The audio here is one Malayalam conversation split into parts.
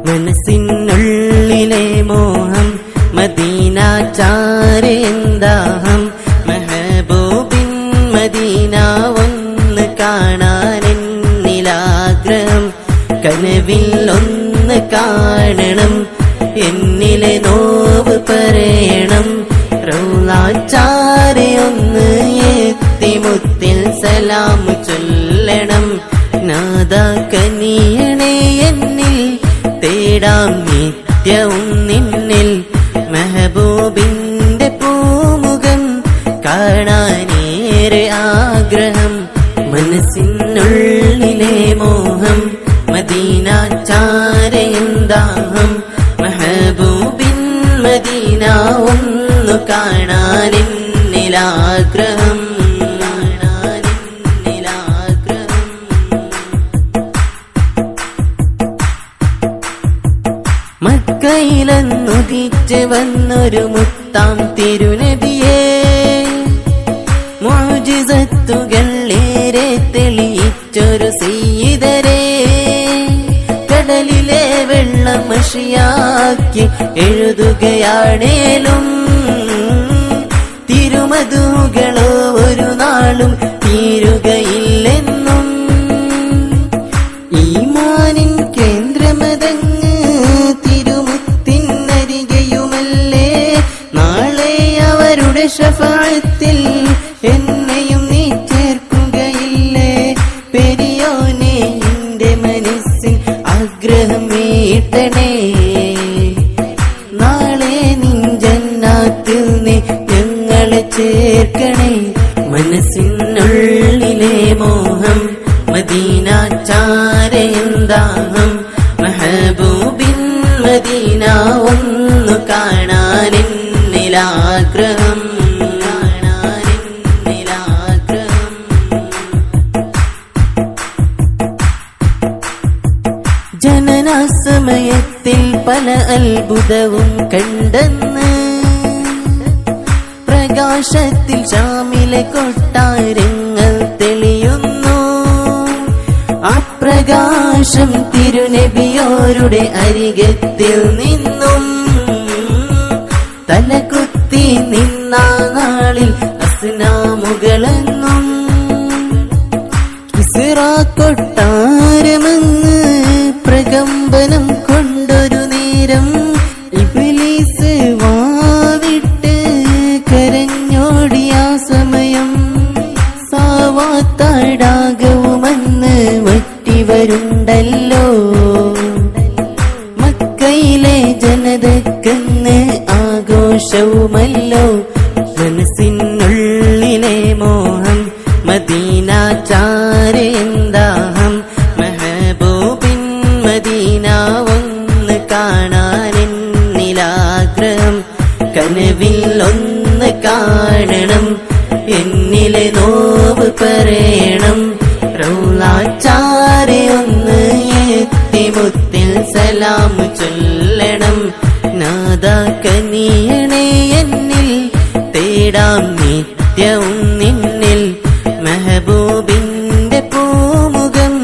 മനസ്സിനുള്ളിലെ മോഹം മദീന ചാരേന്ദാഹം മെഹബൂബിൻ മദീന ഒന്ന് കാണാനെന്നിലാഗ്രഹം കനവിൽ ഒന്ന് കാണണം എന്നിലെ നോവ് പറയണം റൗളാ ചാരയൊന്ന് എത്തി മുത്തിൽ സലാം ചൊല്ലണം നാദാ കനിയണേ എന്നിൽ തേടാം നിത്യവും നിന്നിൽ മെഹബൂബിന്റെ പൂമുഖം കാണാനേറെ ആഗ്രഹം മനസ്സിനുള്ളിലെ മോഹം മദീന ചാരേന്ദാഹം മെഹബൂബിൻ മദീന ഒന്ന് കാണാനെന്നിലാഗ്രഹം മക്കയിലെന്നുദിച്ച് വന്നൊരു മുത്താം തിരുനബിയേ മുഅ്ജിസത്തുകൾ ഏറെ തെളിയിച്ചൊരു സയ്യിദരേ കടലിലെ വെള്ളം മഷിയാക്കി എഴുതുകയാണേലും തിരുമധുകളോ ഒരു നാളും തീരുകയില്ലെന്നും ഈമാനിൻ കേന്ദ്രമതങ്ങ് തിരുമുത്തിനരികയുമല്ലേ നാളെ അവരുടെ ശഫാഅത്തിൽ എന്നെയും നീ ചേർക്കുകയില്ലേ പെരിയോനെ എന്റെ മനസ്സിൽ ആഗ്രഹം വീട്ടണേ നാളെ നിൻ ജന്നാത്തിൽ നീ ഞങ്ങളെ ചേർക്കണേ മനസ്സിനുള്ളിലെ മോഹം മദീന ചാരേന്ദാഹം മെഹബൂബിൻ മദീന ഒന്ന് കാണാനെന്നിലാഗ്രഹം ജനനസമയത്തിൽ പല അത്ഭുതവും കണ്ടെന്ന് പ്രകാശത്തിൽ ശാമിലെ കൊട്ടാരങ്ങൾ തെളിയുന്നു അപ്രകാശം തിരുനബിയോരുടെ അരികത്തിൽ നിന്നും തലകുത്തി നിന്ന നാളിൽ അസ്നാമുകളെന്നും കിസ്റാ കൊട്ടാരമെന്ന് പ്രകമ്പനം കൊണ്ടൊരു നേരം ഇബ്ലീസ് വാവിട്ട് കരഞ്ഞോടിയ സമയം സാവാത്തടാകവുമെന്ന് വറ്റിവരുണ്ടല്ലോ മക്കയിലെ ജനതക്കെന്ന് ആഘോഷവുമല്ലോ മനസ്സിനുള്ളിലെ മോഹം മദീന ചാരേന്ദാഹം മെഹബൂബിൻ മദീന ഒന്ന് കാണാനെന്നിലാഗ്രഹം കനവിൽ ഒന്ന് കാണണം എന്നിലെ നോവ് പറയണം റൗളാ ചാരയൊന്ന് എത്തി മുത്തിൽ സലാം ചൊല്ലണം നാദാ കനിയണേ എന്നിൽ തേടാം നിത്യവും നിന്നിൽ മെഹബൂബിന്റെ പൂമുഖം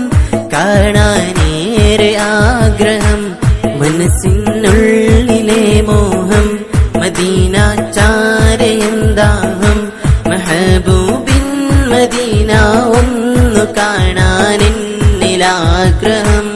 കാണാനേറെ ആഗ്രഹം മനസ്സിനുള്ളിലെ മോഹം മദീന ചാരേന്ദാഹം മെഹബൂബിൻ മദീന ഒന്ന് കാണാനെന്നിലാഗ്രഹം